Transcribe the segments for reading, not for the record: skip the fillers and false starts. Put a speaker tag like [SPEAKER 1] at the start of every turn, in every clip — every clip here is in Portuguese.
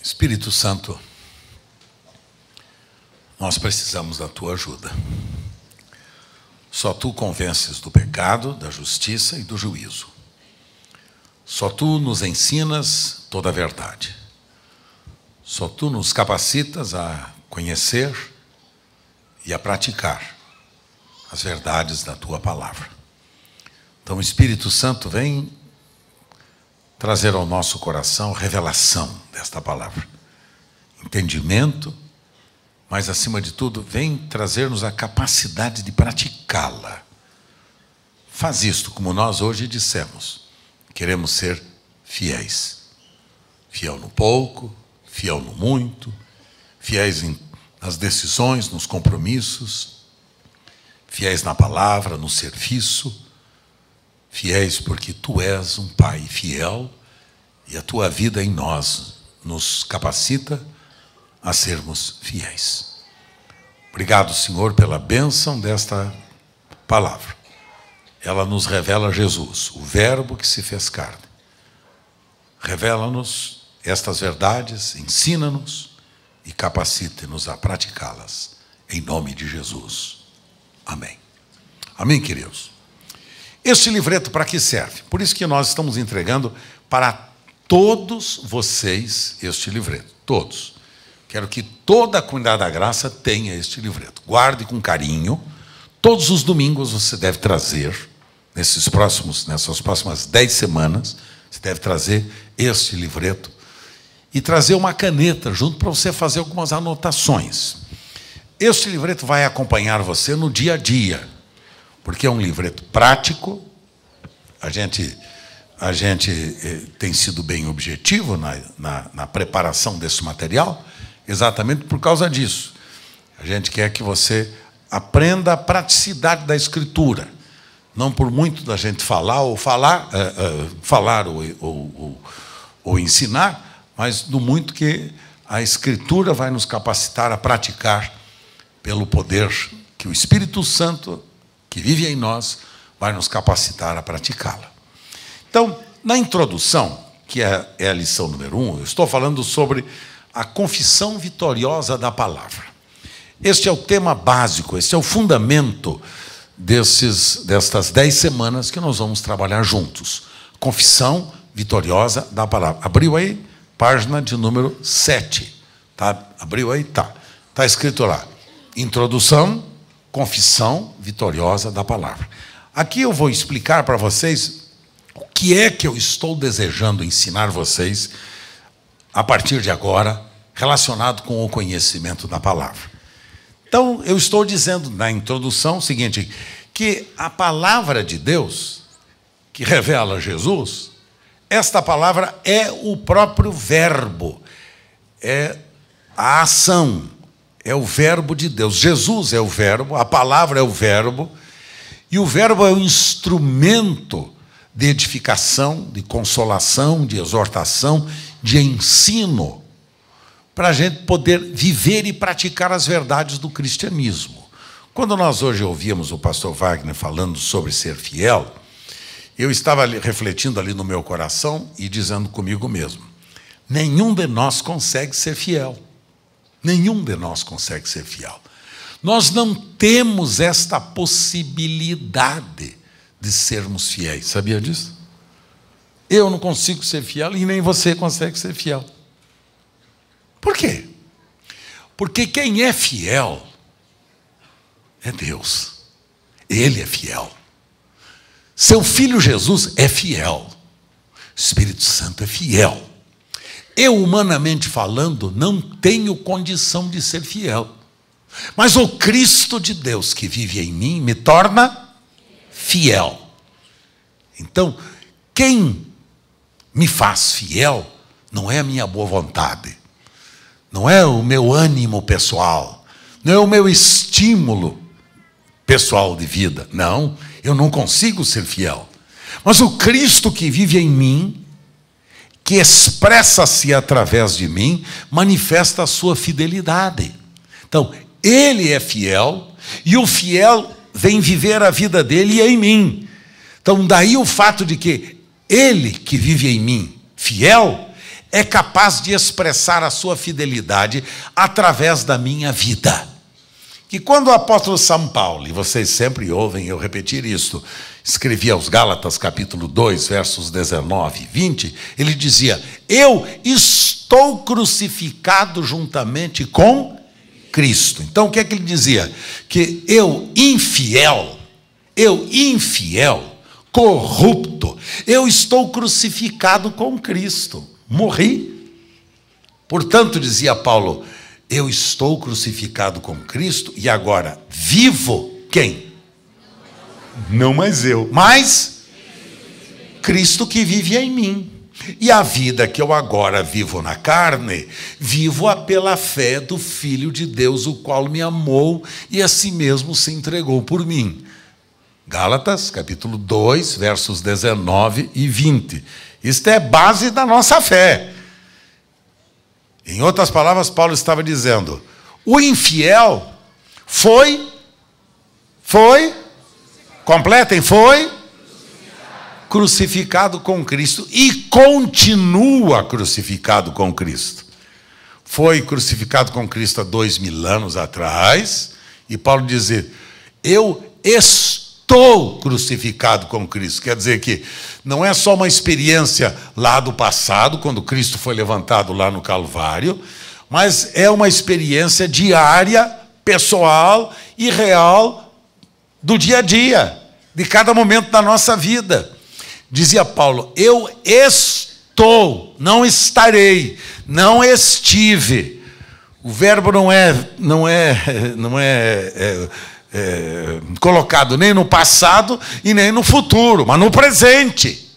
[SPEAKER 1] Espírito Santo, nós precisamos da tua ajuda. Só tu convences do pecado, da justiça e do juízo. Só tu nos ensinas toda a verdade. Só tu nos capacitas a conhecer e a praticar as verdades da tua palavra. Então, o Espírito Santo vem trazer ao nosso coração revelação desta palavra, entendimento, mas, acima de tudo, vem trazer-nos a capacidade de praticá-la. Faz isto, como nós hoje dissemos. Queremos ser fiéis. Fiel no pouco, fiel no muito, fiéis nas decisões, nos compromissos, fiéis na palavra, no serviço, fiéis porque tu és um Pai fiel e a tua vida em nós nos capacita a sermos fiéis. Obrigado, Senhor, pela bênção desta palavra. Ela nos revela Jesus, o Verbo que se fez carne. Revela-nos estas verdades, ensina-nos e capacite-nos a praticá-las. Em nome de Jesus. Amém. Amém, queridos? Este livreto para que serve? Por isso que nós estamos entregando para todos vocês este livreto. Todos. Quero que toda a comunidade da graça tenha este livreto. Guarde com carinho. Todos os domingos você deve trazer, nessas próximas 10 semanas, você deve trazer este livreto e trazer uma caneta junto para você fazer algumas anotações. Este livreto vai acompanhar você no dia a dia, porque é um livreto prático. A gente tem sido bem objetivo na preparação desse material, exatamente por causa disso. A gente quer que você aprenda a praticidade da Escritura, não por muito da gente falar ou ensinar, mas do muito que a Escritura vai nos capacitar a praticar pelo poder que o Espírito Santo, que vive em nós, vai nos capacitar a praticá-la. Então, na introdução, que é a lição número 1, eu estou falando sobre a confissão vitoriosa da palavra. Este é o tema básico, este é o fundamento destas 10 semanas que nós vamos trabalhar juntos. Confissão vitoriosa da palavra. Abriu aí, página de número 7. Tá? Abriu aí? Tá. Está escrito lá. Introdução, confissão vitoriosa da palavra. Aqui eu vou explicar para vocês o que é que eu estou desejando ensinar vocês a partir de agora, relacionado com o conhecimento da palavra. Então, eu estou dizendo na introdução o seguinte, que a palavra de Deus, que revela Jesus, esta palavra é o próprio verbo, é a ação, é o verbo de Deus. Jesus é o verbo, a palavra é o verbo, e o verbo é o instrumento de edificação, de consolação, de exortação, de ensino, para a gente poder viver e praticar as verdades do cristianismo. Quando nós hoje ouvíamos o pastor Wagner falando sobre ser fiel, eu estava refletindo ali no meu coração e dizendo comigo mesmo, nenhum de nós consegue ser fiel. Nenhum de nós consegue ser fiel. Nós não temos esta possibilidade de sermos fiéis. Sabia disso? Eu não consigo ser fiel e nem você consegue ser fiel. Por quê? Porque quem é fiel é Deus. Ele é fiel. Seu Filho Jesus é fiel. O Espírito Santo é fiel. Eu, humanamente falando, não tenho condição de ser fiel. Mas o Cristo de Deus que vive em mim me torna fiel. Então, quem me faz fiel não é a minha boa vontade, não é o meu ânimo pessoal, não é o meu estímulo pessoal de vida. Não, eu não consigo ser fiel. Mas o Cristo que vive em mim, que expressa-se através de mim, manifesta a sua fidelidade. Então, Ele é fiel, e o fiel vem viver a vida dele em mim. Então, daí o fato de que Ele que vive em mim, fiel, é capaz de expressar a sua fidelidade através da minha vida. Que quando o apóstolo São Paulo, e vocês sempre ouvem eu repetir isto, escrevia aos Gálatas, capítulo 2, versos 19 e 20, ele dizia: eu estou crucificado juntamente com Cristo. Então, o que é que ele dizia? Que eu infiel, corrupto, eu estou crucificado com Cristo. Morri. Portanto, dizia Paulo, eu estou crucificado com Cristo e agora vivo quem? Não mais eu, mas Cristo que vive em mim. E a vida que eu agora vivo na carne, vivo-a pela fé do Filho de Deus, o qual me amou e a si mesmo se entregou por mim. Gálatas, capítulo 2, versos 19 e 20. Isto é base da nossa fé. Em outras palavras, Paulo estava dizendo, o infiel completem, foi crucificado com Cristo e continua crucificado com Cristo. Foi crucificado com Cristo há 2000 anos atrás, e Paulo diz, eu estou crucificado com Cristo. Quer dizer que não é só uma experiência lá do passado, quando Cristo foi levantado lá no Calvário, mas é uma experiência diária, pessoal e real do dia a dia, de cada momento da nossa vida. Dizia Paulo, eu estou, não estarei, não estive. O verbo não é colocado nem no passado e nem no futuro, mas no presente.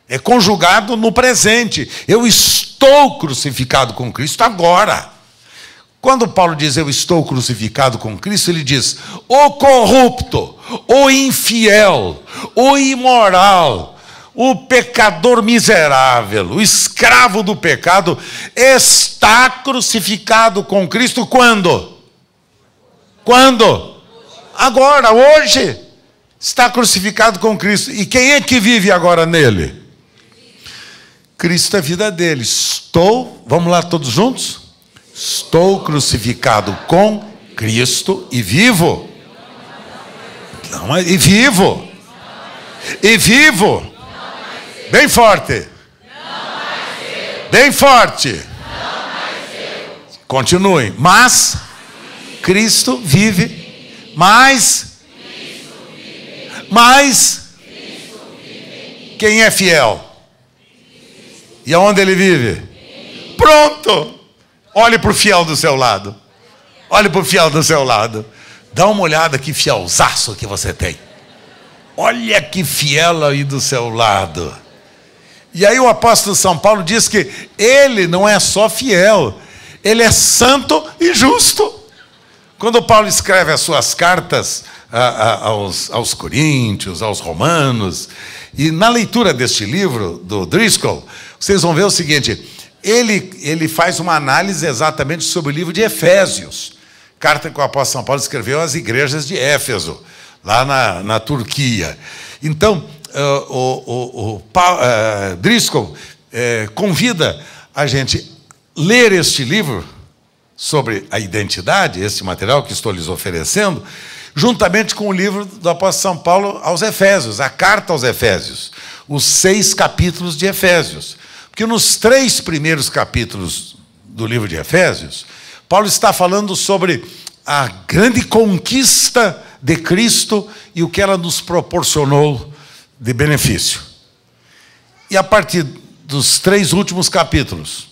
[SPEAKER 1] É conjugado no presente. Eu estou crucificado com Cristo agora. Quando Paulo diz eu estou crucificado com Cristo, ele diz o corrupto, o infiel, o imoral, o pecador miserável, o escravo do pecado, está crucificado com Cristo quando? Quando? Agora, hoje, está crucificado com Cristo. E quem é que vive agora nele? Cristo é a vida dele. Vamos lá todos juntos? Estou crucificado com Cristo e vivo. Não, e vivo. E vivo. Bem forte. Bem forte. Continue. Mas Cristo vive. Mas quem é fiel? E aonde ele vive? Pronto. Olhe para o fiel do seu lado. Olhe para o fiel do seu lado. Dá uma olhada que fielzaço que você tem. Olha que fiel aí do seu lado. E aí o apóstolo São Paulo diz que ele não é só fiel, ele é santo e justo. Quando Paulo escreve as suas cartas aos Coríntios, aos Romanos, e na leitura deste livro, do Driscoll, vocês vão ver o seguinte, ele faz uma análise exatamente sobre o livro de Efésios, carta que o apóstolo São Paulo escreveu às igrejas de Éfeso, lá na Turquia. Então, Driscoll convida a gente a ler este livro sobre a identidade, esse material que estou lhes oferecendo, juntamente com o livro do apóstolo São Paulo aos Efésios, a carta aos Efésios, os 6 capítulos de Efésios. Porque nos 3 primeiros capítulos do livro de Efésios, Paulo está falando sobre a grande conquista de Cristo e o que ela nos proporcionou de benefício. E a partir dos 3 últimos capítulos,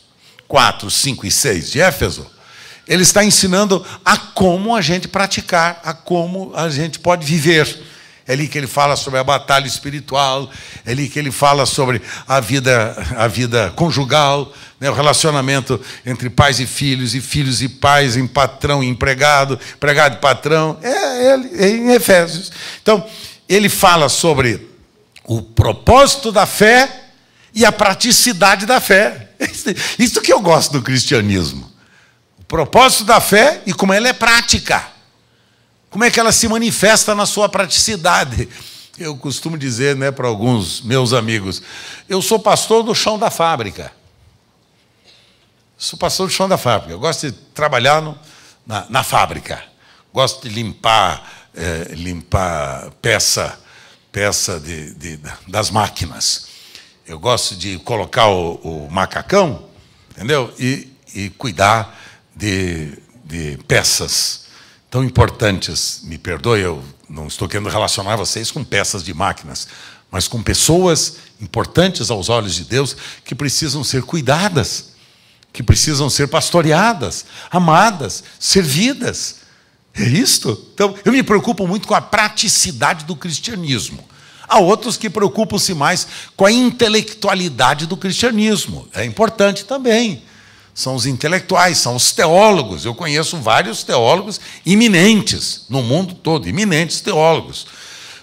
[SPEAKER 1] 4, 5 e 6 de Éfeso, ele está ensinando a como a gente praticar, a como a gente pode viver. É ali que ele fala sobre a batalha espiritual, é ali que ele fala sobre a vida conjugal, né, o relacionamento entre pais e filhos e pais, em patrão e empregado, empregado e patrão, é em Efésios. Então, ele fala sobre o propósito da fé e a praticidade da fé. Isso que eu gosto do cristianismo. O propósito da fé e como ela é prática. Como é que ela se manifesta na sua praticidade? Eu costumo dizer, né, para alguns meus amigos, eu sou pastor do chão da fábrica. Sou pastor do chão da fábrica. Eu gosto de trabalhar na fábrica. Gosto de limpar peça das máquinas. Eu gosto de colocar o macacão, entendeu? E cuidar de peças tão importantes. Me perdoe, eu não estou querendo relacionar vocês com peças de máquinas, mas com pessoas importantes aos olhos de Deus que precisam ser cuidadas, que precisam ser pastoreadas, amadas, servidas. É isto? Então, eu me preocupo muito com a praticidade do cristianismo. Há outros que preocupam-se mais com a intelectualidade do cristianismo. É importante também. São os intelectuais, são os teólogos. Eu conheço vários teólogos iminentes no mundo todo, eminentes teólogos.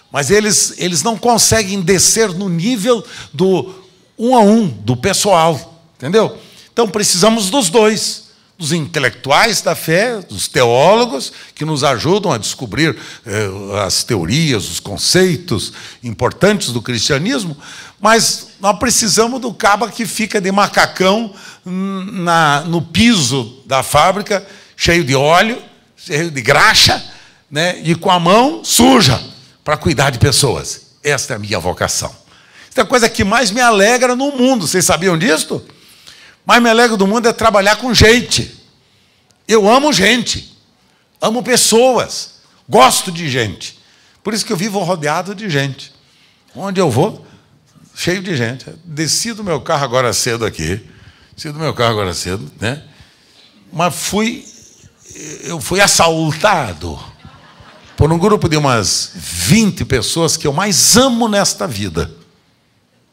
[SPEAKER 1] Mas eles não conseguem descer no nível do um a um, do pessoal. Entendeu? Então, precisamos dos dois. Dos intelectuais da fé, dos teólogos, que nos ajudam a descobrir as teorias, os conceitos importantes do cristianismo, mas nós precisamos do caba que fica de macacão no piso da fábrica, cheio de óleo, cheio de graxa, né, e com a mão suja, para cuidar de pessoas. Esta é a minha vocação. Esta é a coisa que mais me alegra no mundo. Vocês sabiam disso? Mais me alegro do mundo é trabalhar com gente. Eu amo gente, amo pessoas, gosto de gente. Por isso que eu vivo rodeado de gente. Onde eu vou, cheio de gente. Desci do meu carro agora cedo aqui, né? Mas eu fui assaltado por um grupo de umas 20 pessoas que eu mais amo nesta vida.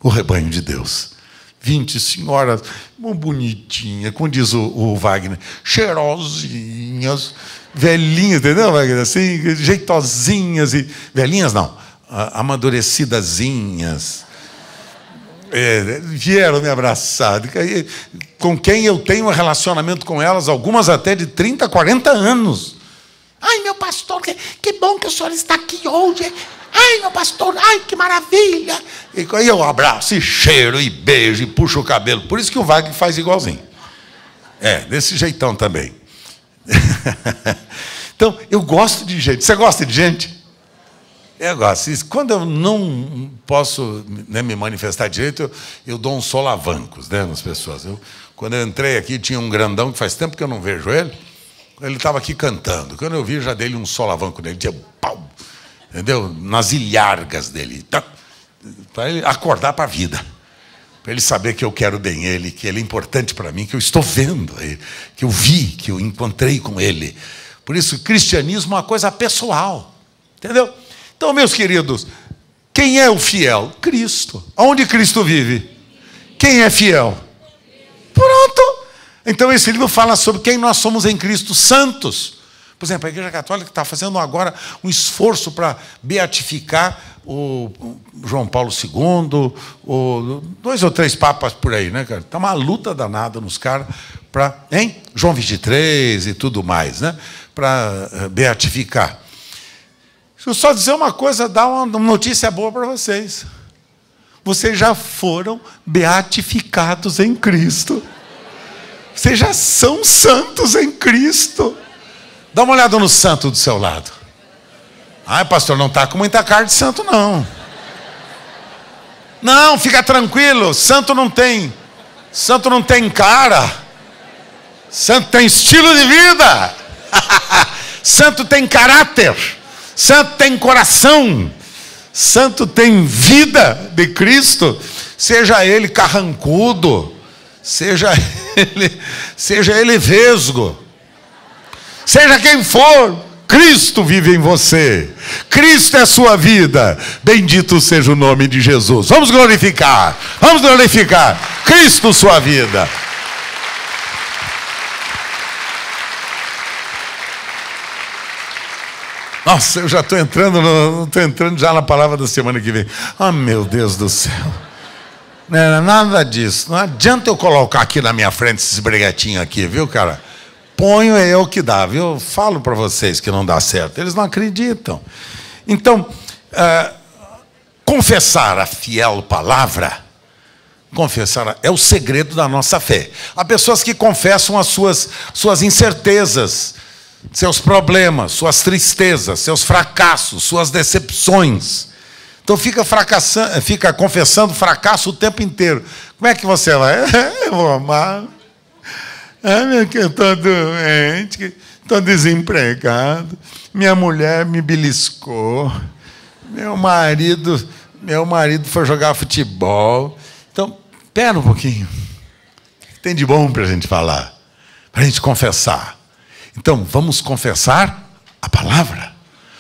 [SPEAKER 1] O rebanho de Deus. 20 senhoras, bonitinhas, como diz o Wagner, cheirosinhas, velhinhas, entendeu, Wagner? Assim, jeitosinhas, e velhinhas não, amadurecidazinhas. Vieram me abraçar, com quem eu tenho um relacionamento com elas, algumas até de 30, 40 anos. Ai, meu pastor, que bom que o senhor está aqui hoje. Ai, meu pastor, ai, que maravilha. E aí eu abraço, e cheiro, e beijo, e puxo o cabelo. Por isso que o Wagner faz igualzinho. Desse jeitão também. Então, eu gosto de gente. Você gosta de gente? Eu gosto. Quando eu não posso, né, me manifestar direito, eu dou uns solavancos, né, nas pessoas. Quando eu entrei aqui, tinha um grandão, que faz tempo que eu não vejo ele. Ele estava aqui cantando. Quando eu vi, já dei um solavanco nele. Tinha pau. Entendeu? Nas ilhargas dele. Para ele acordar para a vida. Para ele saber que eu quero bem ele, que ele é importante para mim, que eu estou vendo ele, que eu vi, que eu encontrei com ele. Por isso, o cristianismo é uma coisa pessoal. Entendeu? Então, meus queridos, quem é o fiel? Cristo. Onde Cristo vive? Quem é fiel? Pronto. Então, esse livro fala sobre quem nós somos em Cristo, santos. Por exemplo, a Igreja Católica está fazendo agora um esforço para beatificar o João Paulo II, 2 ou 3 papas por aí, né, cara? Está uma luta danada nos caras para, João XXIII e tudo mais, né? Para beatificar. Deixa eu só dizer uma coisa, dar uma notícia boa para vocês. Vocês já foram beatificados em Cristo. Vocês já são santos em Cristo. Dá uma olhada no santo do seu lado. Ai, pastor, não está com muita cara de santo, não. Não, fica tranquilo. Santo não tem cara. Santo tem estilo de vida. Santo tem caráter. Santo tem coração. Santo tem vida de Cristo. Seja ele carrancudo, seja ele vesgo, seja quem for, Cristo vive em você. Cristo é a sua vida. Bendito seja o nome de Jesus. Vamos glorificar. Vamos glorificar. Cristo, sua vida. Nossa, eu já estou entrando já na palavra da semana que vem. Ah, meu Deus do céu. Não era nada disso. Não adianta eu colocar aqui na minha frente esses breguetinhos aqui, viu, cara? Ponho é eu que dá, viu? Falo para vocês que não dá certo. Eles não acreditam. Então, confessar a fiel palavra, Confessar é o segredo da nossa fé. Há pessoas que confessam as suas incertezas, seus problemas, suas tristezas, seus fracassos, suas decepções. Então fica confessando fracasso o tempo inteiro. Como é que você vai? Eu vou amar. Eu estou doente, estou desempregado. Minha mulher me beliscou. Meu marido foi jogar futebol. Então, espera um pouquinho. O que tem de bom para a gente falar? Para a gente confessar. Então, vamos confessar a palavra.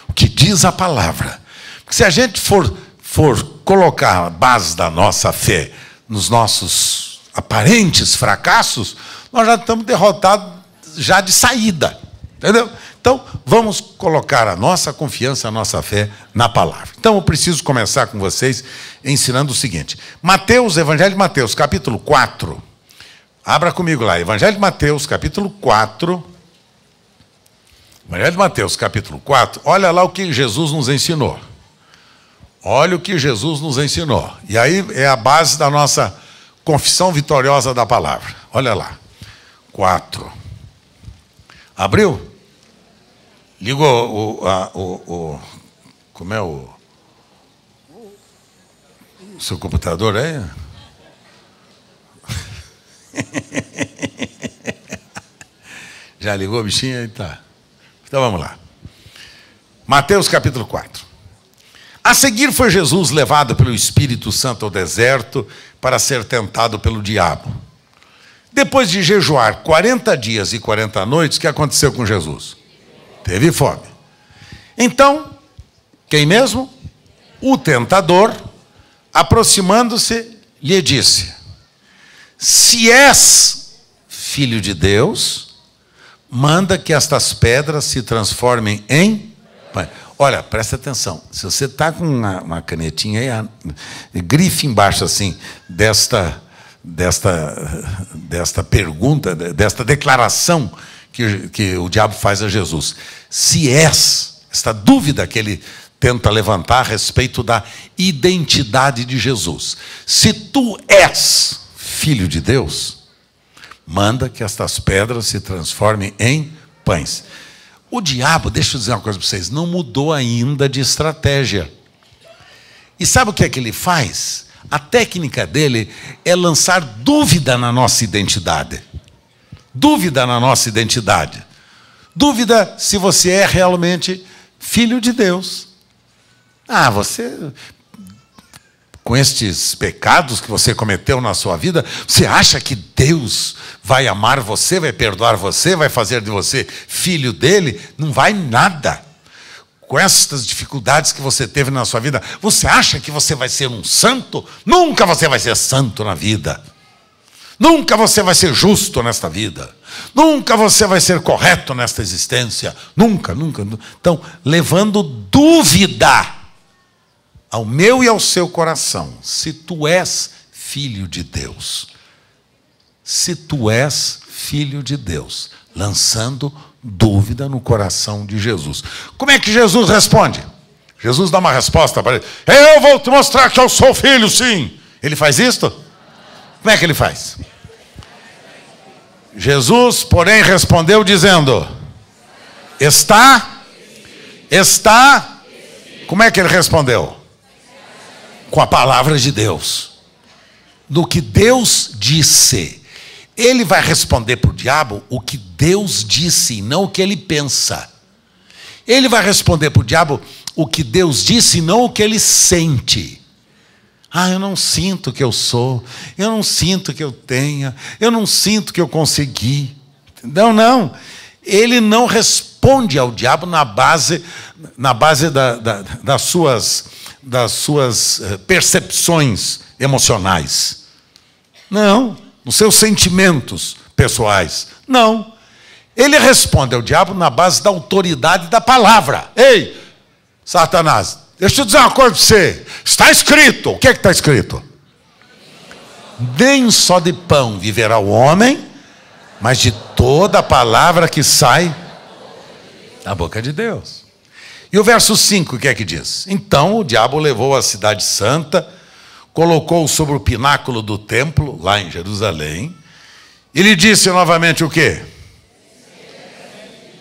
[SPEAKER 1] O que diz a palavra. Porque se a gente for colocar a base da nossa fé nos nossos aparentes fracassos, nós já estamos derrotados já de saída. Entendeu? Então, vamos colocar a nossa confiança, a nossa fé na palavra. Então, eu preciso começar com vocês ensinando o seguinte. Evangelho de Mateus, capítulo 4. Abra comigo lá, Evangelho de Mateus, capítulo 4. Evangelho de Mateus, capítulo 4. Olha lá o que Jesus nos ensinou. Olha o que Jesus nos ensinou. E aí é a base da nossa confissão vitoriosa da palavra. Olha lá. 4. Abriu? Ligou como é o seu computador aí? Já ligou o bichinho aí? Tá. Então vamos lá. Mateus capítulo 4. A seguir foi Jesus levado pelo Espírito Santo ao deserto para ser tentado pelo diabo. Depois de jejuar 40 dias e 40 noites, o que aconteceu com Jesus? Teve fome. Então, quem mesmo? O tentador, aproximando-se, lhe disse: se és filho de Deus, manda que estas pedras se transformem em pães. Olha, presta atenção. Se você está com uma canetinha aí, grife embaixo assim, desta pergunta, desta declaração que o diabo faz a Jesus. Se és, esta dúvida que ele tenta levantar a respeito da identidade de Jesus. Se tu és filho de Deus, manda que estas pedras se transformem em pães. O diabo, deixa eu dizer uma coisa para vocês, não mudou ainda de estratégia. E sabe o que é que ele faz? A técnica dele é lançar dúvida na nossa identidade. Dúvida na nossa identidade. Dúvida se você é realmente filho de Deus. Você, com estes pecados que você cometeu na sua vida, você acha que Deus vai amar você, vai perdoar você, vai fazer de você filho dele? Não vai nada. Com estas dificuldades que você teve na sua vida, você acha que você vai ser um santo? Nunca você vai ser santo na vida. Nunca você vai ser justo nesta vida. Nunca você vai ser correto nesta existência. Nunca, nunca. Então, levando dúvida ao meu e ao seu coração, se tu és filho de Deus. Se tu és filho de Deus. Lançando dúvida no coração de Jesus. Como é que Jesus responde? Jesus dá uma resposta para ele. Eu vou te mostrar que eu sou filho, sim. Ele faz isto? Como é que ele faz? Jesus, porém, respondeu dizendo: está. Como é que ele respondeu? Com a palavra de Deus. Do que Deus disse. Ele vai responder para o diabo o que Deus disse, não o que ele pensa. Ele vai responder para o diabo o que Deus disse, não o que ele sente. Eu não sinto que eu sou, eu não sinto que eu tenha, eu não sinto que eu consegui. Não. Ele não responde ao diabo na base das suas percepções emocionais. Não. Nos seus sentimentos pessoais. Não. Ele responde ao diabo na base da autoridade da palavra. Ei, Satanás, deixa eu dizer uma coisa para você. Está escrito. O que é que está escrito? Nem só de pão viverá o homem, mas de toda a palavra que sai da boca de Deus. E o verso 5, o que é que diz? Então o diabo levou a cidade santa, colocou sobre o pináculo do templo, lá em Jerusalém, e lhe disse novamente o quê?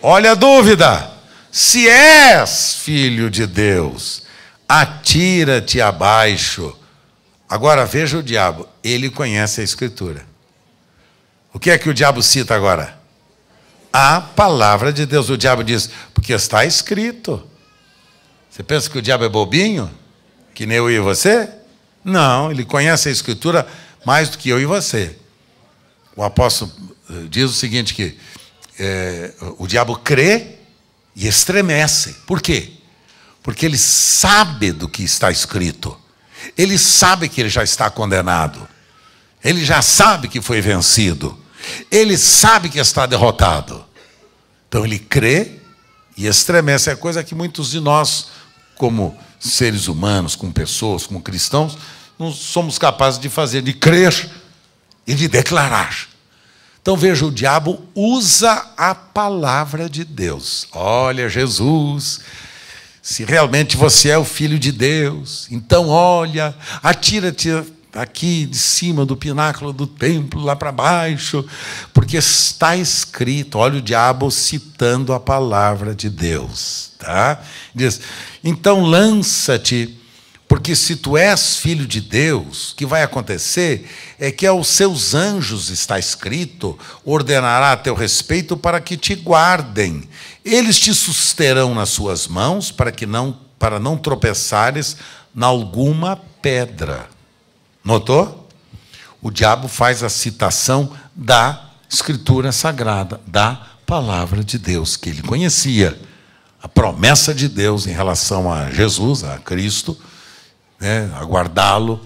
[SPEAKER 1] Olha a dúvida. Se és filho de Deus, atira-te abaixo. Agora veja o diabo, ele conhece a Escritura. O que é que o diabo cita agora? A palavra de Deus. O diabo diz, porque está escrito. Você pensa que o diabo é bobinho? Que nem eu e você? Não, ele conhece a Escritura mais do que eu e você. O apóstolo diz o seguinte, que o diabo crê e estremece. Por quê? Porque ele sabe do que está escrito. Ele sabe que ele já está condenado. Ele já sabe que foi vencido. Ele sabe que está derrotado. Então ele crê e estremece. É coisa que muitos de nós, como seres humanos, como pessoas, como cristãos, não somos capazes de fazer, de crer e de declarar. Então veja, o diabo usa a palavra de Deus. Olha, Jesus, se realmente você é o Filho de Deus, então olha, atira-te aqui de cima do pináculo do templo, lá para baixo, porque está escrito. Olha o diabo citando a palavra de Deus. Tá? Diz, então lança-te, porque se tu és filho de Deus, o que vai acontecer é que aos seus anjos, está escrito, ordenará a teu respeito para que te guardem. Eles te susterão nas suas mãos para não tropeçares em alguma pedra. Notou? O diabo faz a citação da Escritura Sagrada, da palavra de Deus, que ele conhecia. A promessa de Deus em relação a Jesus, a Cristo, né, a guardá-lo,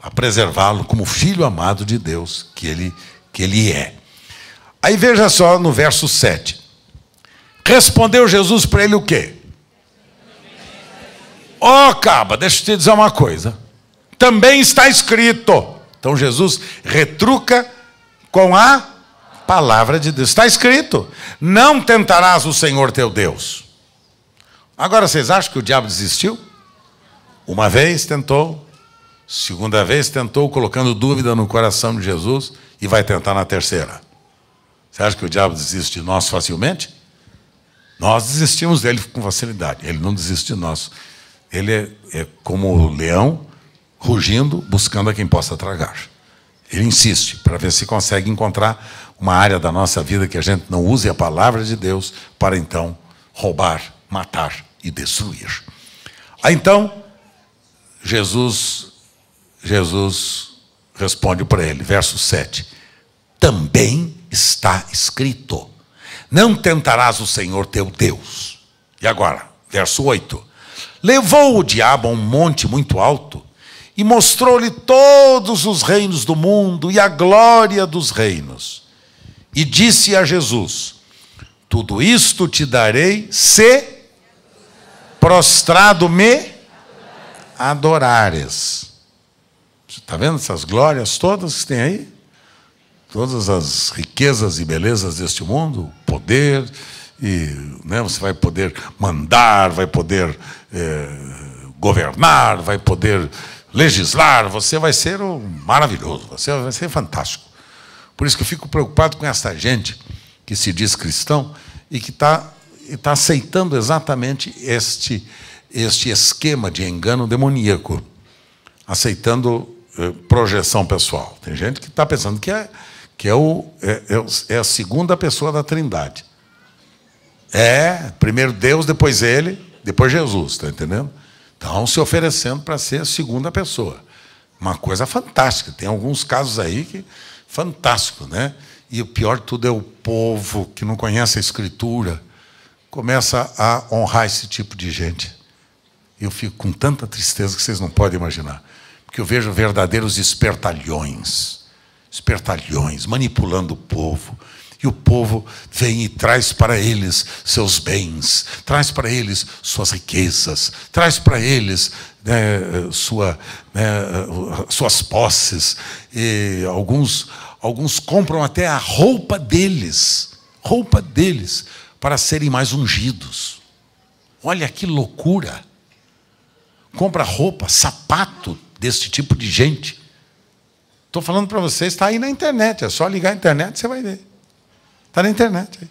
[SPEAKER 1] a preservá-lo como filho amado de Deus, que ele é. Aí veja só no verso 7. Respondeu Jesus para ele o quê? Caba, deixa eu te dizer uma coisa. Também está escrito. Então Jesus retruca com a palavra de Deus. Está escrito. Não tentarás o Senhor teu Deus. Agora vocês acham que o diabo desistiu? Uma vez tentou, segunda vez tentou, colocando dúvida no coração de Jesus, e vai tentar na terceira. Você acha que o diabo desiste de nós facilmente? Nós desistimos dele com facilidade. Ele não desiste de nós. Ele é como o leão rugindo, buscando a quem possa tragar. Ele insiste para ver se consegue encontrar uma área da nossa vida que a gente não use a palavra de Deus para então roubar, matar e destruir. Aí então Jesus responde para ele, verso 7. Também está escrito, não tentarás o Senhor teu Deus. E agora, verso 8. Levou o diabo a um monte muito alto e mostrou-lhe todos os reinos do mundo e a glória dos reinos. E disse a Jesus, tudo isto te darei se prostrado me adorares. Está vendo essas glórias todas que tem aí? Todas as riquezas e belezas deste mundo, poder, e né, você vai poder mandar, vai poder governar, vai poder legislar, você vai ser maravilhoso, você vai ser fantástico. Por isso que eu fico preocupado com essa gente que se diz cristão e que está aceitando exatamente este esquema de engano demoníaco, aceitando projeção pessoal. Tem gente que está pensando que é a segunda pessoa da Trindade. Primeiro Deus, depois ele, depois Jesus, está entendendo? Estão se oferecendo para ser a segunda pessoa. Uma coisa fantástica. Tem alguns casos aí que fantástico, né? E o pior de tudo é o povo que não conhece a Escritura começa a honrar esse tipo de gente. Eu fico com tanta tristeza que vocês não podem imaginar. Porque eu vejo verdadeiros espertalhões manipulando o povo. E o povo vem e traz para eles seus bens, traz para eles suas riquezas, traz para eles suas posses. E alguns compram até a roupa deles, para serem mais ungidos. Olha que loucura! Compra roupa, sapato deste tipo de gente. Estou falando para vocês, está aí na internet, é só ligar a internet, você vai ver. Está na internet aí.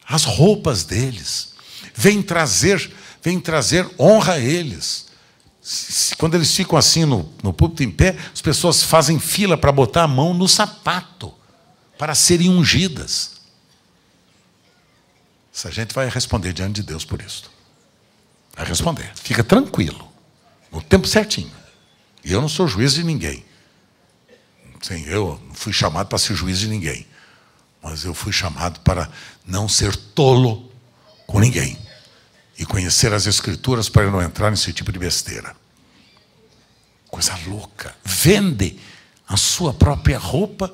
[SPEAKER 1] As roupas deles vêm trazer honra a eles. Quando eles ficam assim no púlpito em pé, as pessoas fazem fila para botar a mão no sapato, para serem ungidas. Essa gente vai responder diante de Deus por isso. Vai responder. Fica tranquilo, no tempo certinho. E eu não sou juiz de ninguém. Sim, eu não fui chamado para ser juiz de ninguém. Mas eu fui chamado para não ser tolo com ninguém. E conhecer as Escrituras para não entrar nesse tipo de besteira. Coisa louca. Vende a sua própria roupa,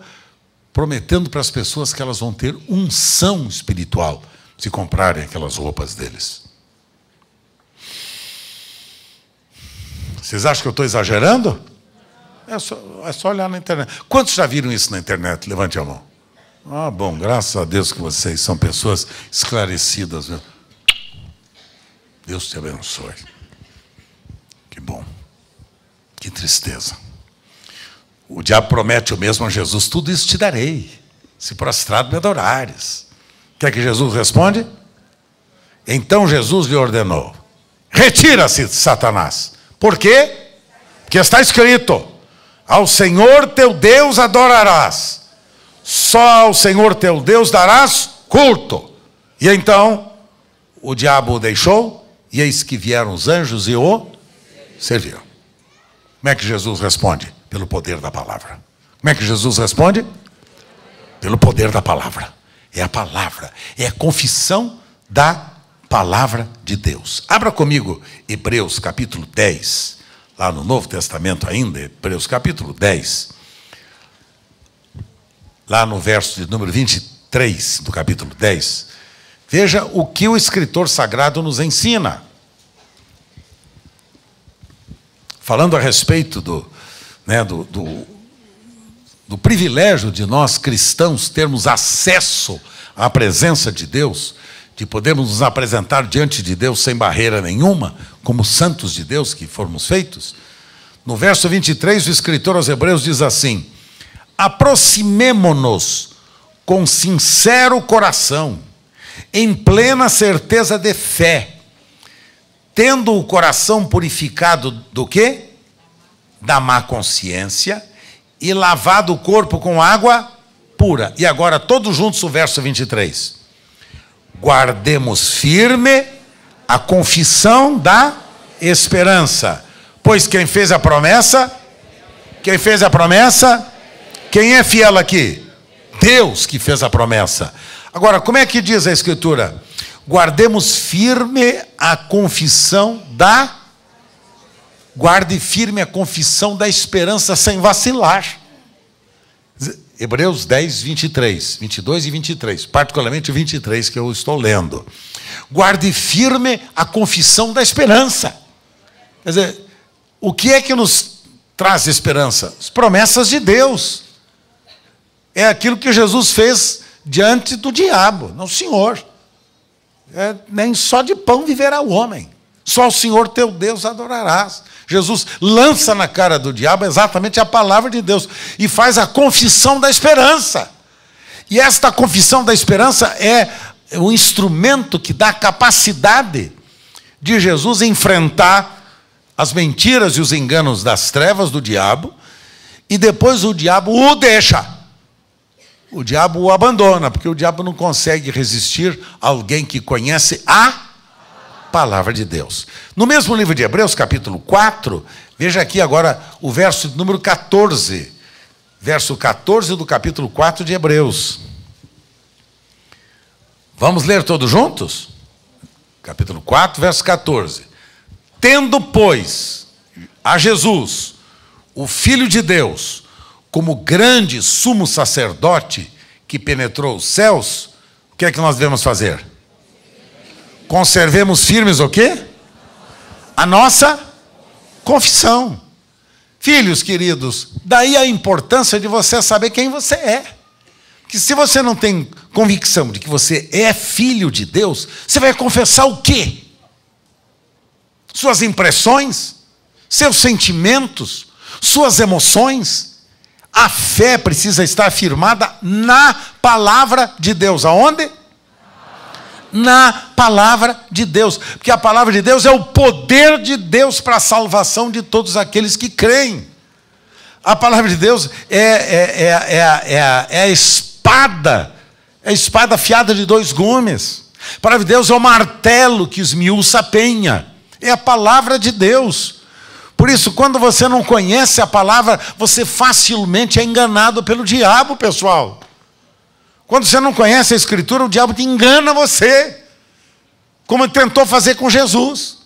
[SPEAKER 1] prometendo para as pessoas que elas vão ter unção espiritual se comprarem aquelas roupas deles. Vocês acham que eu estou exagerando? É só olhar na internet. Quantos já viram isso na internet? Levante a mão. Ah, bom, graças a Deus que vocês são pessoas esclarecidas. Viu? Deus te abençoe. Que bom. Que tristeza. O diabo promete o mesmo a Jesus: tudo isso te darei, se prostrado me adorares. O que é que Jesus responde? Então Jesus lhe ordenou: retira-se, Satanás. Por quê? Porque está escrito: ao Senhor teu Deus adorarás, só ao Senhor teu Deus darás culto. E então o diabo o deixou, e eis que vieram os anjos e o serviram. Como é que Jesus responde? Pelo poder da palavra. Como é que Jesus responde? Pelo poder da palavra. É a palavra, é a confissão da palavra de Deus. Abra comigo Hebreus capítulo 10, lá no Novo Testamento ainda, Hebreus capítulo 10, lá no verso de número 23 do capítulo 10, veja o que o escritor sagrado nos ensina. Falando a respeito do privilégio de nós cristãos termos acesso à presença de Deus, de podermos nos apresentar diante de Deus sem barreira nenhuma, como santos de Deus que formos feitos. No verso 23, o escritor aos Hebreus diz assim: aproximemo-nos com sincero coração, em plena certeza de fé, tendo o coração purificado do quê? Da má consciência, e lavado o corpo com água pura. E agora, todos juntos, o verso 23. Guardemos firme a confissão da esperança. Pois quem fez a promessa? Quem fez a promessa? Quem é fiel aqui? Deus que fez a promessa. Agora, como é que diz a Escritura? Guardemos firme a confissão da... Guarde firme a confissão da esperança sem vacilar. Hebreus 10, 23, 22 e 23, particularmente o 23 que eu estou lendo. Guarde firme a confissão da esperança. Quer dizer, o que é que nos traz esperança? As promessas de Deus. É aquilo que Jesus fez diante do diabo. Não, Senhor. Nem só de pão viverá o homem. Só o Senhor teu Deus adorarás. Jesus lança na cara do diabo exatamente a palavra de Deus e faz a confissão da esperança. E esta confissão da esperança é o instrumento que dá a capacidade de Jesus enfrentar as mentiras e os enganos das trevas do diabo, e depois o diabo o deixa. O diabo o abandona, porque o diabo não consegue resistir a alguém que conhece a palavra de Deus. No mesmo livro de Hebreus, capítulo 4, veja aqui agora o verso número 14. Verso 14 do capítulo 4 de Hebreus. Vamos ler todos juntos? Capítulo 4, verso 14. Tendo, pois, a Jesus, o Filho de Deus, como grande sumo sacerdote que penetrou os céus, o que é que nós devemos fazer? Conservemos firmes o quê? A nossa confissão. Filhos queridos, daí a importância de você saber quem você é. Que se você não tem convicção de que você é filho de Deus, você vai confessar o quê? Suas impressões? seus sentimentos, suas emoções. A fé precisa estar firmada na palavra de Deus. Aonde? Na palavra de Deus. Porque a palavra de Deus é o poder de Deus para a salvação de todos aqueles que creem. A palavra de Deus é a espada afiada de 2 gumes. A palavra de Deus é o martelo que esmiuça a penha. É a palavra de Deus. Por isso, quando você não conhece a palavra, você facilmente é enganado pelo diabo, pessoal. Quando você não conhece a Escritura, o diabo te engana você. Como ele tentou fazer com Jesus.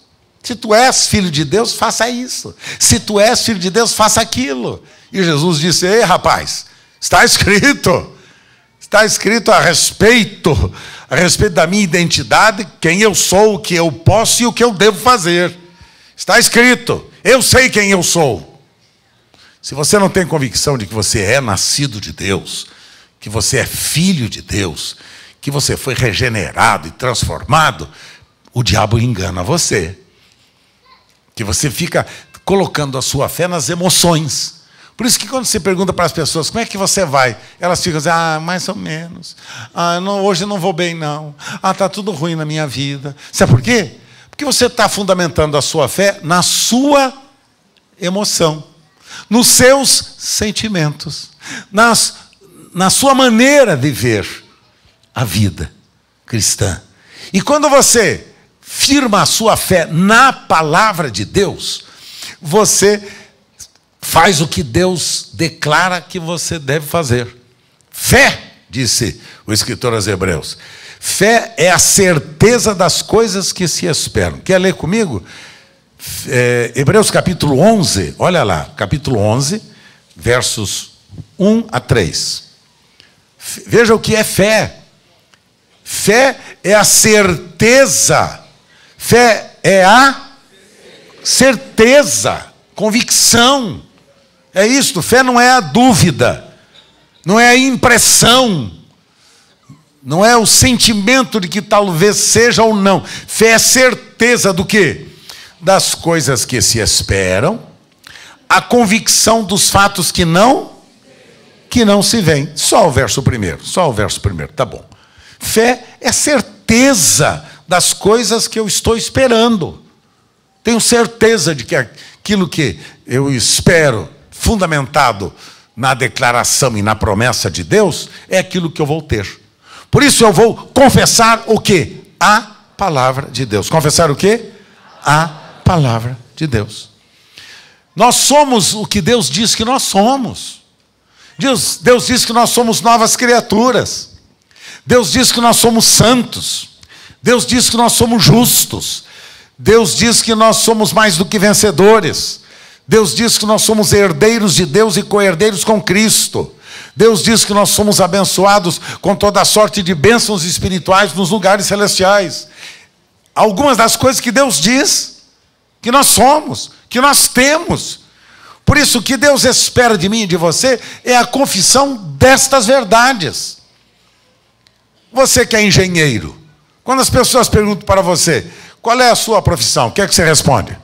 [SPEAKER 1] Se tu és filho de Deus, faça isso. Se tu és filho de Deus, faça aquilo. E Jesus disse: ei, rapaz, está escrito a respeito da minha identidade, quem eu sou, o que eu posso e o que eu devo fazer. Está escrito, eu sei quem eu sou. Se você não tem convicção de que você é nascido de Deus, que você é filho de Deus, que você foi regenerado e transformado, o diabo engana você. Que você fica colocando a sua fé nas emoções. Por isso que quando você pergunta para as pessoas, como é que você vai? Elas ficam dizendo, mais ou menos. Hoje eu não vou bem, não. Está tudo ruim na minha vida. Sabe por quê? Porque você está fundamentando a sua fé na sua emoção, nos seus sentimentos, na sua maneira de ver a vida cristã. E quando você firma a sua fé na palavra de Deus, você faz o que Deus declara que você deve fazer. Fé, disse o escritor aos Hebreus, fé é a certeza das coisas que se esperam. Quer ler comigo? Hebreus capítulo 11, olha lá, capítulo 11, versos 1 a 3. Veja o que é fé. Fé é a certeza. Fé é a certeza, convicção. É isto, fé não é a dúvida, não é a impressão, não é o sentimento de que talvez seja ou não. Fé é certeza do quê? Das coisas que se esperam, a convicção dos fatos que não se veem. Só o verso primeiro, tá bom. Fé é certeza das coisas que eu estou esperando. Tenho certeza de que aquilo que eu espero, fundamentado na declaração e na promessa de Deus, é aquilo que eu vou ter. Por isso eu vou confessar o quê? A palavra de Deus. Confessar o quê? A palavra de Deus. Nós somos o que Deus diz que nós somos. Deus diz que nós somos novas criaturas. Deus diz que nós somos santos. Deus diz que nós somos justos. Deus diz que nós somos mais do que vencedores. Deus diz que nós somos herdeiros de Deus e co-herdeiros com Cristo. Deus diz que nós somos abençoados com toda a sorte de bênçãos espirituais nos lugares celestiais. Algumas das coisas que Deus diz que nós somos, que nós temos. Por isso, o que Deus espera de mim e de você é a confissão destas verdades. Você que é engenheiro, quando as pessoas perguntam para você, qual é a sua profissão? O que é que você responde?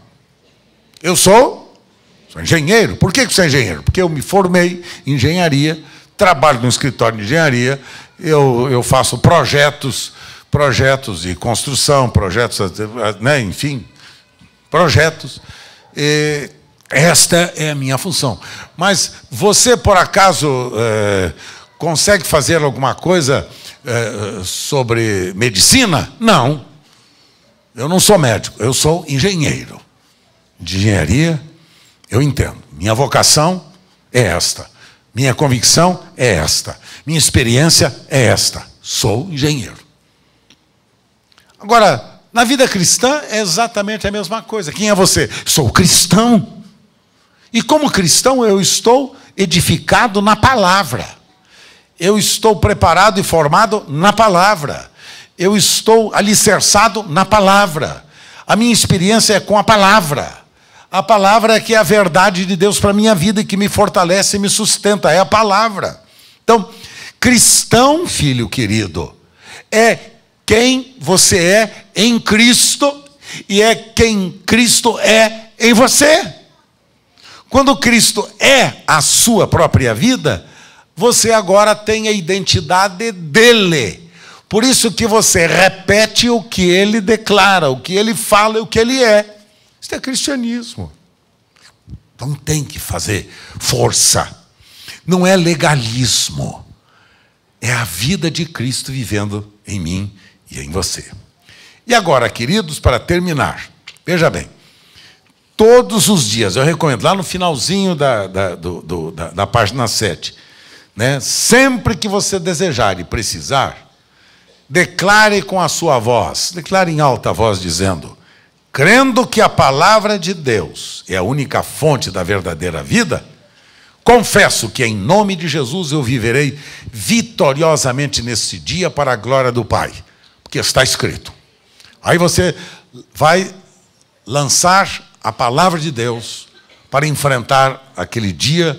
[SPEAKER 1] Eu sou engenheiro. Por que você é engenheiro? Porque eu me formei em engenharia, trabalho no escritório de engenharia, eu faço projetos de construção, projetos, né, enfim, projetos. Esta é a minha função. Mas você, por acaso, consegue fazer alguma coisa sobre medicina? Não. Eu não sou médico, eu sou engenheiro. De engenharia, eu entendo. Minha vocação é esta. Minha convicção é esta. Minha experiência é esta. Sou engenheiro. Agora, na vida cristã é exatamente a mesma coisa. Quem é você? Sou cristão. E como cristão eu estou edificado na palavra. Eu estou preparado e formado na palavra. Eu estou alicerçado na palavra. A minha experiência é com a palavra. A palavra é que é a verdade de Deus para a minha vida e que me fortalece e me sustenta. É a palavra. Então, cristão, filho querido, é quem você é em Cristo e é quem Cristo é em você. Quando Cristo é a sua própria vida, você agora tem a identidade dele. Por isso que você repete o que ele declara, o que ele fala e o que ele é. Isso é cristianismo. Não tem que fazer força. Não é legalismo. É a vida de Cristo vivendo em mim e em você. E agora, queridos, para terminar, veja bem, todos os dias, eu recomendo, lá no finalzinho da página 7, né, sempre que você desejar e precisar, declare com a sua voz, declare em alta voz, dizendo: crendo que a palavra de Deus é a única fonte da verdadeira vida, confesso que em nome de Jesus eu viverei vitoriosamente nesse dia para a glória do Pai, porque está escrito. Aí você vai lançar a palavra de Deus para enfrentar aquele dia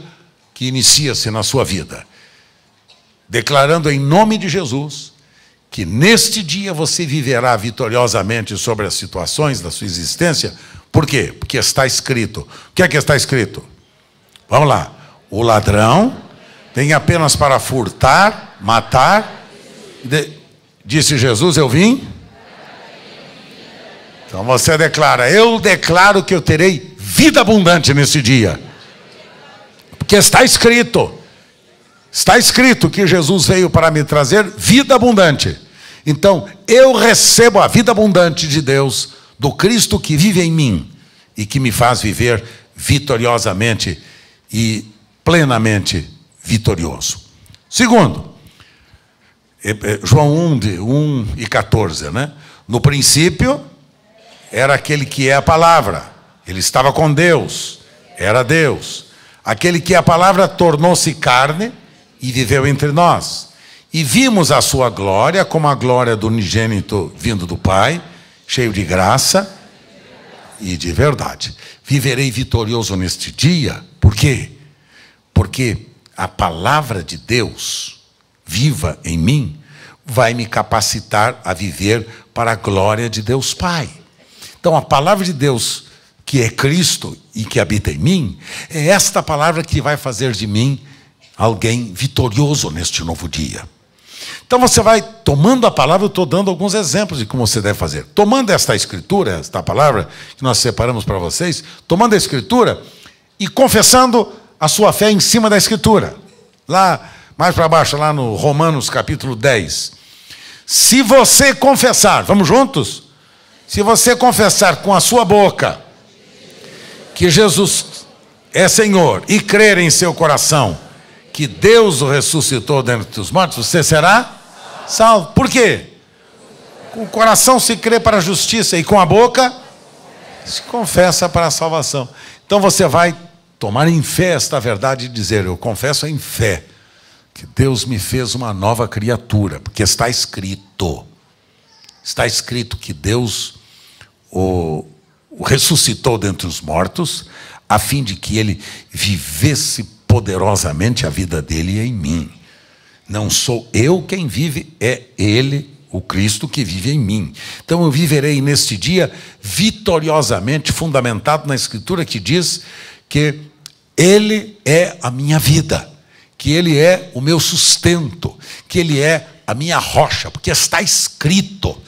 [SPEAKER 1] que inicia-se na sua vida, declarando em nome de Jesus que neste dia você viverá vitoriosamente sobre as situações da sua existência. Por quê? Porque está escrito. O que é que está escrito? Vamos lá. O ladrão vem apenas para furtar, matar. Disse Jesus, eu vim. Então você declara: eu declaro que eu terei vida abundante nesse dia. Porque está escrito. Está escrito que Jesus veio para me trazer vida abundante. Então, eu recebo a vida abundante de Deus, do Cristo que vive em mim e que me faz viver vitoriosamente e plenamente vitorioso. Segundo, João 1 e 14, né? No princípio era aquele que é a palavra, ele estava com Deus, era Deus. Aquele que é a palavra tornou-se carne e viveu entre nós. E vimos a sua glória, como a glória do unigênito vindo do Pai, cheio de graça e de verdade. Viverei vitorioso neste dia. Por quê? Porque a palavra de Deus, viva em mim, vai me capacitar a viver para a glória de Deus Pai. Então, a palavra de Deus, que é Cristo e que habita em mim, é esta palavra que vai fazer de mim alguém vitorioso neste novo dia. Então você vai tomando a palavra, eu estou dando alguns exemplos de como você deve fazer. Tomando esta escritura, esta palavra que nós separamos para vocês, tomando a escritura e confessando a sua fé em cima da escritura. Lá, mais para baixo, lá no Romanos capítulo 10. Se você confessar, vamos juntos? Se você confessar com a sua boca que Jesus é Senhor e crer em seu coração que Deus o ressuscitou dentre os mortos, você será salvo. Por quê? Com o coração se crê para a justiça e com a boca se confessa para a salvação. Então você vai tomar em fé esta verdade e dizer: eu confesso em fé que Deus me fez uma nova criatura, porque está escrito que Deus o ressuscitou dentre os mortos, a fim de que ele vivesse poderosamente a vida dele em mim. Não sou eu quem vive, é ele, o Cristo, que vive em mim. Então eu viverei neste dia vitoriosamente, fundamentado na Escritura que diz que ele é a minha vida, que ele é o meu sustento, que ele é a minha rocha, porque está escrito: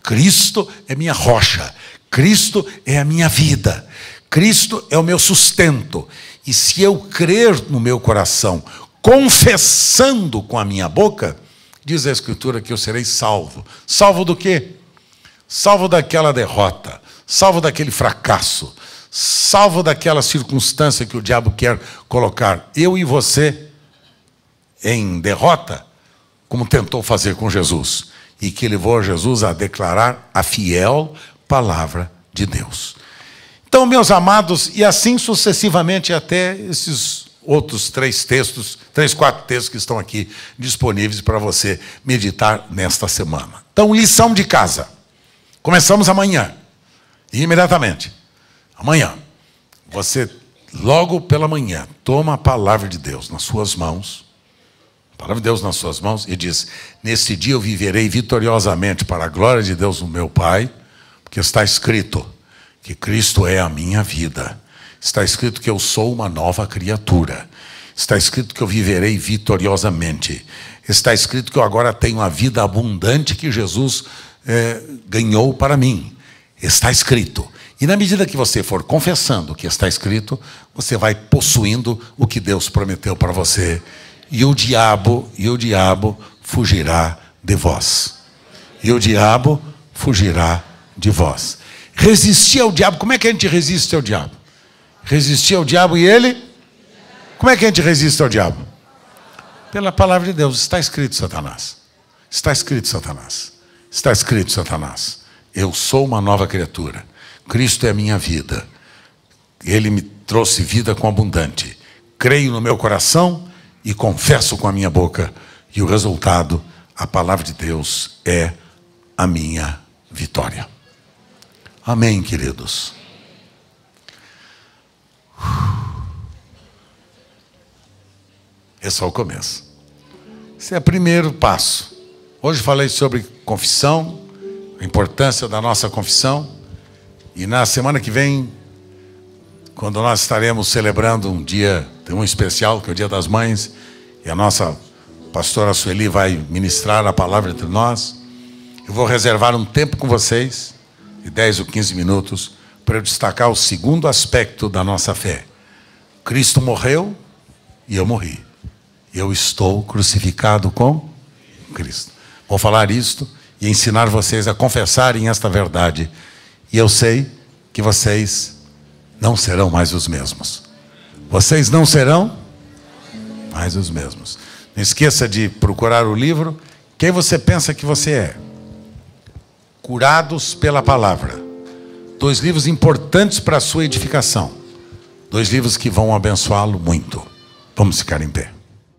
[SPEAKER 1] Cristo é minha rocha, Cristo é a minha vida, Cristo é o meu sustento. E se eu crer no meu coração, confessando com a minha boca, diz a Escritura que eu serei salvo. Salvo do quê? Salvo daquela derrota, salvo daquele fracasso, salvo daquela circunstância que o diabo quer colocar eu e você em derrota, como tentou fazer com Jesus, e que levou Jesus a declarar a fiel palavra de Deus. Então, meus amados, e assim sucessivamente até esses outros 4 textos que estão aqui disponíveis para você meditar nesta semana. Então, lição de casa. Começamos amanhã, imediatamente. Amanhã, você, logo pela manhã, toma a palavra de Deus nas suas mãos, a palavra de Deus nas suas mãos, e diz: neste dia eu viverei vitoriosamente para a glória de Deus, o meu Pai, porque está escrito que Cristo é a minha vida. Está escrito que eu sou uma nova criatura. Está escrito que eu viverei vitoriosamente. Está escrito que eu agora tenho a vida abundante que Jesus ganhou para mim. Está escrito. E na medida que você for confessando o que está escrito, você vai possuindo o que Deus prometeu para você. E o diabo fugirá de vós. E o diabo fugirá de vós. Resistir ao diabo. Como é que a gente resiste ao diabo? Resistir ao diabo e ele? Como é que a gente resiste ao diabo? Pela palavra de Deus. Está escrito, Satanás. Está escrito, Satanás. Está escrito, Satanás. Eu sou uma nova criatura. Cristo é a minha vida. Ele me trouxe vida com abundante. Creio no meu coração e confesso com a minha boca. E o resultado, a palavra de Deus, é a minha vitória. Amém, queridos? Esse é o começo. Esse é o primeiro passo. Hoje falei sobre confissão, a importância da nossa confissão. E na semana que vem, quando nós estaremos celebrando um dia tão especial, que é o Dia das Mães, e a nossa pastora Sueli vai ministrar a palavra entre nós, eu vou reservar um tempo com vocês, de 10 ou 15 minutos, para eu destacar o segundo aspecto da nossa fé. Cristo morreu e eu morri. Eu estou crucificado com Cristo. Vou falar isto e ensinar vocês a confessarem esta verdade. E eu sei que vocês não serão mais os mesmos. Vocês não serão mais os mesmos. Não esqueça de procurar o livro. Quem você pensa que você é? Curados pela Palavra. 2 livros importantes para a sua edificação. 2 livros que vão abençoá-lo muito. Vamos ficar em pé.